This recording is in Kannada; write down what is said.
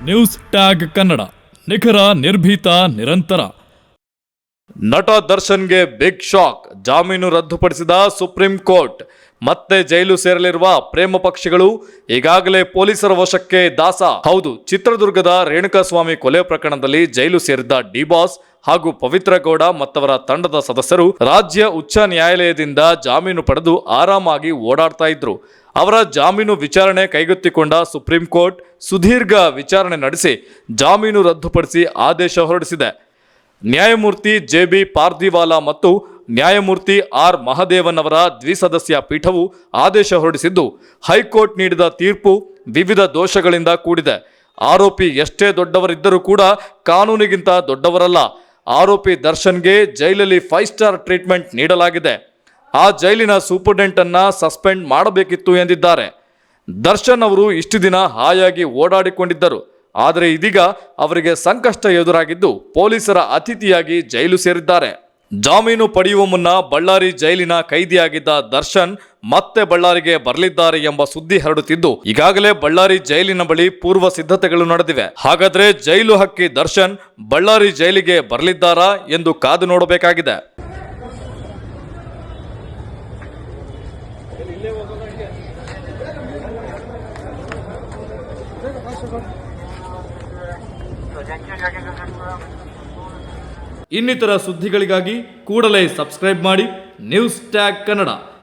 ನ್ಯೂಸ್ ಟ್ಯಾಗ್ ಕನ್ನಡ, ನಿಖರ, ನಿರ್ಭೀತ, ನಿರಂತರ. ನಟ ದರ್ಶನ್ಗೆ ಬಿಗ್ ಶಾಕ್, ಜಾಮೀನು ರದ್ದುಪಡಿಸಿದ ಸುಪ್ರೀಂ ಕೋರ್ಟ್. ಮತ್ತೆ ಜೈಲು ಸೇರಲಿರುವ ಪ್ರೇಮ ಪಕ್ಷಿಗಳು ಈಗಾಗಲೇ ಪೊಲೀಸರ ವಶಕ್ಕೆ ದಾಸ. ಹೌದು, ಚಿತ್ರದುರ್ಗದ ರೇಣುಕಾಸ್ವಾಮಿ ಕೊಲೆ ಪ್ರಕರಣದಲ್ಲಿ ಜೈಲು ಸೇರಿದ್ದ ಡಿ ಬಾಸ್ ಹಾಗೂ ಪವಿತ್ರ ಗೌಡ ಮತ್ತವರ ತಂಡದ ಸದಸ್ಯರು ರಾಜ್ಯ ಉಚ್ಚ ನ್ಯಾಯಾಲಯದಿಂದ ಜಾಮೀನು ಪಡೆದು ಆರಾಮಾಗಿ ಓಡಾಡ್ತಾ ಇದ್ರು. ಅವರ ಜಾಮೀನು ವಿಚಾರಣೆ ಕೈಗೆತ್ತಿಕೊಂಡ ಸುಪ್ರೀಂ ಕೋರ್ಟ್ ಸುದೀರ್ಘ ವಿಚಾರಣೆ ನಡೆಸಿ ಜಾಮೀನು ರದ್ದುಪಡಿಸಿ ಆದೇಶ ಹೊರಡಿಸಿದೆ. ನ್ಯಾಯಮೂರ್ತಿ ಜೆ.ಬಿ. ಪಾರ್ದಿವಾಲಾ ಮತ್ತು ನ್ಯಾಯಮೂರ್ತಿ ಆರ್. ಮಹದೇವನ್ ಅವರ ದ್ವಿಸದಸ್ಯ ಪೀಠವು ಆದೇಶ ಹೊರಡಿಸಿದ್ದು, ಹೈಕೋರ್ಟ್ ನೀಡಿದ ತೀರ್ಪು ವಿವಿಧ ದೋಷಗಳಿಂದ ಕೂಡಿದೆ. ಆರೋಪಿ ಎಷ್ಟೇ ದೊಡ್ಡವರಿದ್ದರೂ ಕೂಡ ಕಾನೂನಿಗಿಂತ ದೊಡ್ಡವರಲ್ಲ. ಆರೋಪಿ ದರ್ಶನ್ಗೆ ಜೈಲಲ್ಲಿ 5 ಸ್ಟಾರ್ ಟ್ರೀಟ್ಮೆಂಟ್ ನೀಡಲಾಗಿದೆ. ಆ ಜೈಲಿನ ಸೂಪರ್ಡೆಂಟ್ ಅನ್ನ ಸಸ್ಪೆಂಡ್ ಮಾಡಬೇಕಿತ್ತು ಎಂದಿದ್ದಾರೆ. ದರ್ಶನ್ ಅವರು ಇಷ್ಟು ದಿನ ಹಾಯಾಗಿ ಓಡಾಡಿಕೊಂಡಿದ್ದರು. ಆದರೆ ಇದೀಗ ಅವರಿಗೆ ಸಂಕಷ್ಟ ಎದುರಾಗಿದ್ದು ಪೊಲೀಸರ ಅತಿಥಿಯಾಗಿ ಜೈಲು ಸೇರಿದ್ದಾರೆ. ಜಾಮೀನು ಪಡೆಯುವ ಮುನ್ನ ಬಳ್ಳಾರಿ ಜೈಲಿನ ಕೈದಿಯಾಗಿದ್ದ ದರ್ಶನ್ ಮತ್ತೆ ಬಳ್ಳಾರಿಗೆ ಬರಲಿದ್ದಾರೆ ಎಂಬ ಸುದ್ದಿ ಹರಡುತ್ತಿದ್ದು, ಈಗಾಗಲೇ ಬಳ್ಳಾರಿ ಜೈಲಿನ ಬಳಿ ಪೂರ್ವ ಸಿದ್ಧತೆಗಳು ನಡೆದಿವೆ. ಹಾಗಾದ್ರೆ ಜೈಲು ಹಕ್ಕಿ ದರ್ಶನ್ ಬಳ್ಳಾರಿ ಜೈಲಿಗೆ ಬರಲಿದ್ದಾರಾ ಎಂದು ಕಾದು ನೋಡಬೇಕಾಗಿದೆ. ಇನ್ನಿತರ ಸುದ್ದಿಗಳಿಗಾಗಿ ಕೂಡಲೇ ಸಬ್ಸ್ಕ್ರೈಬ್ ಮಾಡಿ ನ್ಯೂಸ್ ಟ್ಯಾಗ್ ಕನ್ನಡ.